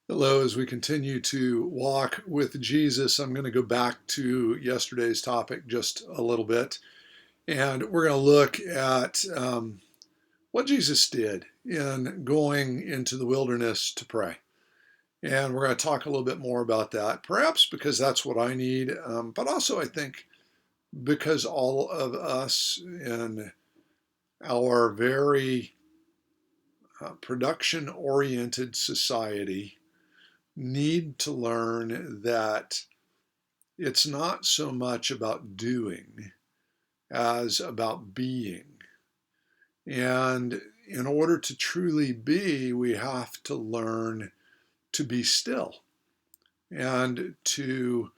Hello, as we continue to walk with Jesus, I'm going to go back to yesterday's topic just a little bit, and we're going to look at what Jesus did in going into the wilderness to pray. And we're going to talk a little bit more about that, perhaps because that's what I need, but also I think because all of us in our very production oriented society need to learn that it's not so much about doing as about being. And in order to truly be, we have to learn to be still and to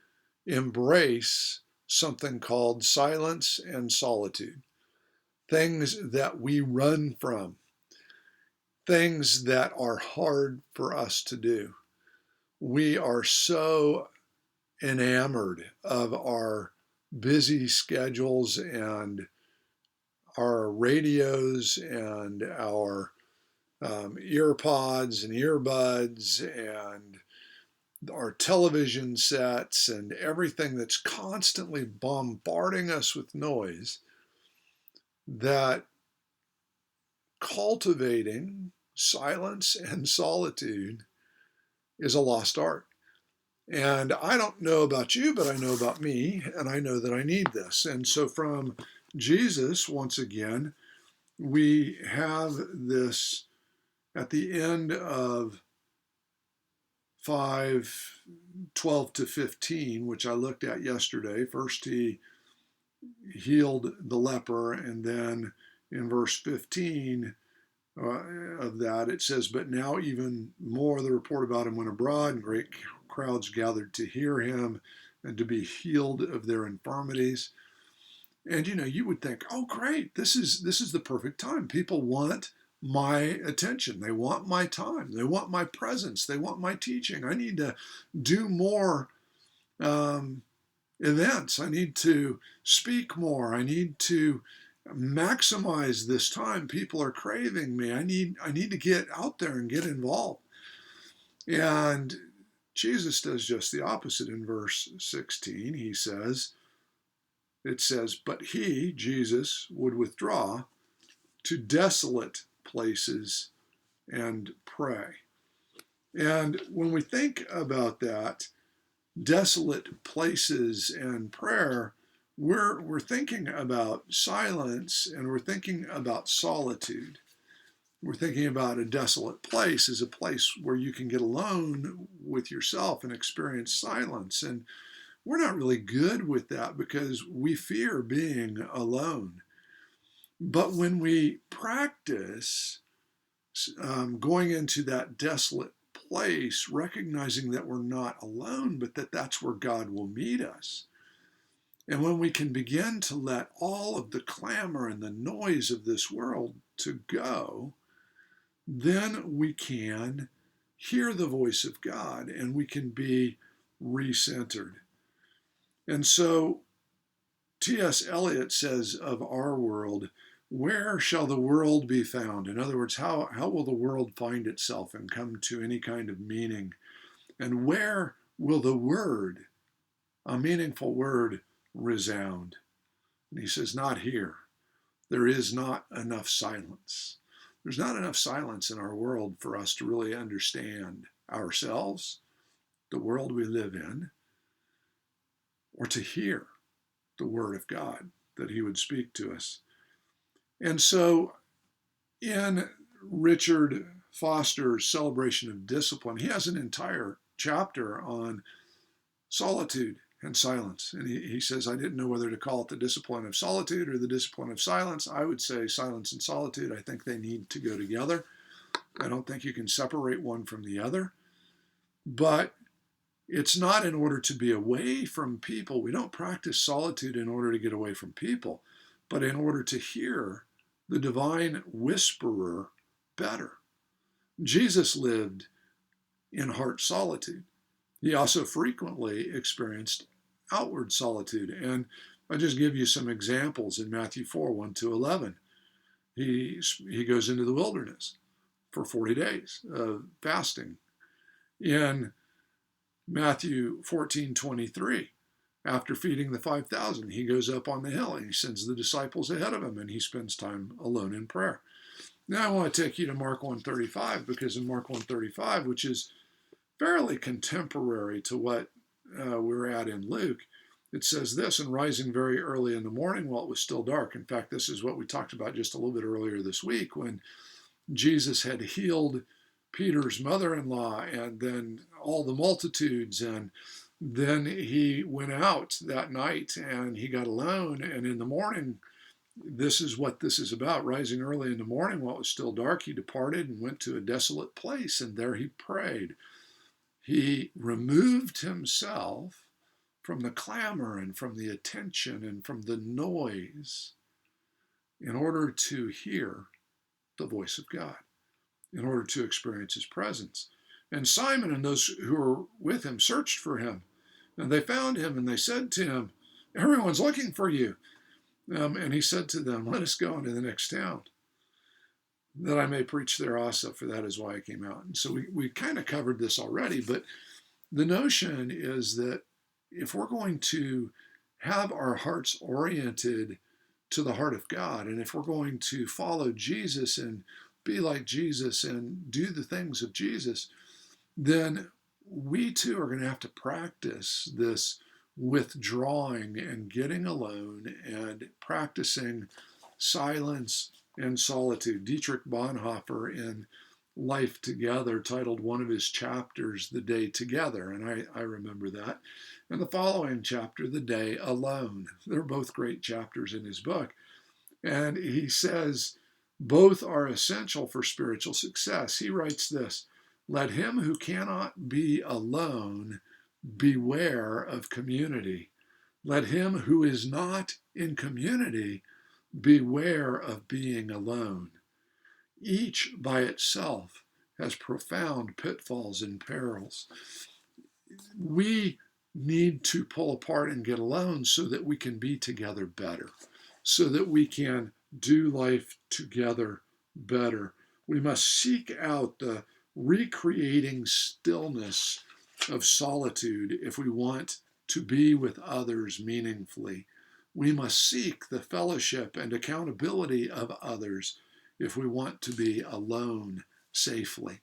embrace something called silence and solitude, things that we run from, things that are hard for us to do. We are so enamored of our busy schedules and our radios and our ear pods and earbuds and our television sets and everything that's constantly bombarding us with noise, that cultivating silence and solitude is a lost art. And I don't know about you, but I know about me, and I know that I need this. And so from Jesus, once again, we have this at the end of 5:12 to 15, which I looked at yesterday. First, he healed the leper, and then in verse 15 of that, it says, "But now even more the report about him went abroad, and great crowds gathered to hear him and to be healed of their infirmities." And you would think, oh great, this is the perfect time. People want my attention. They want my time. They want my presence. They want my teaching. I need to do more um, events. I need to speak more. I need to maximize this time. People are craving me. I need to get out there and get involved. And Jesus does just the opposite in verse 16. It says, "But he, Jesus, would withdraw to desolate places and pray." And when we think about that, desolate places and prayer, we're thinking about silence and we're thinking about solitude. We're thinking about a desolate place as a place where you can get alone with yourself and experience silence. And we're not really good with that because we fear being alone. But when we practice going into that desolate place, recognizing that we're not alone, but that that's where God will meet us. And when we can begin to let all of the clamor and the noise of this world to go, then we can hear the voice of God and we can be recentered. And so T.S. Eliot says of our world, "Where shall the world be found?" In other words, how will the world find itself and come to any kind of meaning? And where will the word, a meaningful word, resound? And he says, not here. There is not enough silence. There's not enough silence in our world for us to really understand ourselves, the world we live in, or to hear the word of God, that he would speak to us. And so in Richard Foster's Celebration of Discipline, he has an entire chapter on solitude and silence. And he says, I didn't know whether to call it the discipline of solitude or the discipline of silence. I would say silence and solitude. I think they need to go together. I don't think you can separate one from the other. But it's not in order to be away from people. We don't practice solitude in order to get away from people, but in order to hear the divine whisperer better. Jesus lived in heart solitude. He also frequently experienced outward solitude. And I'll just give you some examples in Matthew 4, 1 to 11. He goes into the wilderness for 40 days of fasting In Matthew 14:23, after feeding the 5,000, he goes up on the hill and he sends the disciples ahead of him and he spends time alone in prayer. Now I want to take you to Mark 1:35, because in Mark 1:35, which is fairly contemporary to what we're at in Luke, it says this: and rising very early in the morning while it was still dark. In fact, this is what we talked about just a little bit earlier this week, when Jesus had healed Peter's mother-in-law and then all the multitudes, and then he went out that night and he got alone, and in the morning, this is what this is about. Rising early in the morning while it was still dark, he departed and went to a desolate place, and there he prayed. He removed himself from the clamor and from the attention and from the noise in order to hear the voice of God, in order to experience his presence. And Simon and those who were with him searched for him, and they found him, and they said to him, everyone's looking for you. And he said to them, let us go into the next town, that I may preach there also, for that is why I came out. And so we kind of covered this already, but the notion is that if we're going to have our hearts oriented to the heart of God, and if we're going to follow Jesus and be like Jesus and do the things of Jesus, then we too are going to have to practice this withdrawing and getting alone and practicing silence and solitude. Dietrich Bonhoeffer, in Life Together, titled one of his chapters, The Day Together, and I remember that, and the following chapter, The Day Alone. They're both great chapters in his book. And he says both are essential for spiritual success. He writes this: let him who cannot be alone beware of community. Let him who is not in community beware of being alone. Each by itself has profound pitfalls and perils. We need to pull apart and get alone so that we can be together better, so that we can do life together better. We must seek out the recreating stillness of solitude if we want to be with others meaningfully. We must seek the fellowship and accountability of others if we want to be alone safely.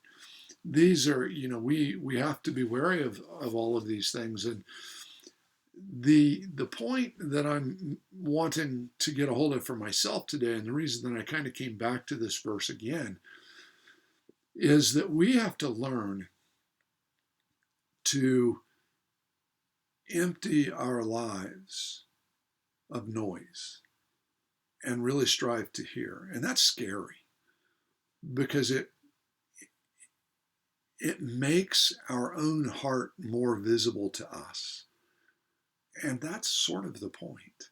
These are, we have to be wary of all of these things. And the point that I'm wanting to get a hold of for myself today, and the reason that I kind of came back to this verse again, is that we have to learn to empty our lives of noise and really strive to hear. And that's scary, because it makes our own heart more visible to us. And that's sort of the point,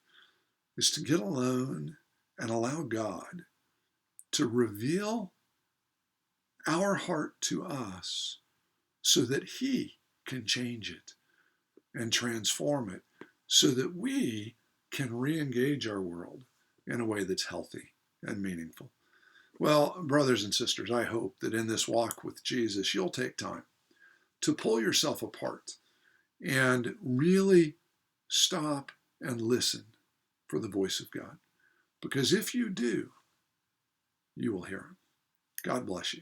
is to get alone and allow God to reveal our heart to us so that he can change it and transform it so that we can re-engage our world in a way that's healthy and meaningful. Well, brothers and sisters, I hope that in this walk with Jesus, you'll take time to pull yourself apart and really stop and listen for the voice of God. Because if you do, you will hear him. God bless you.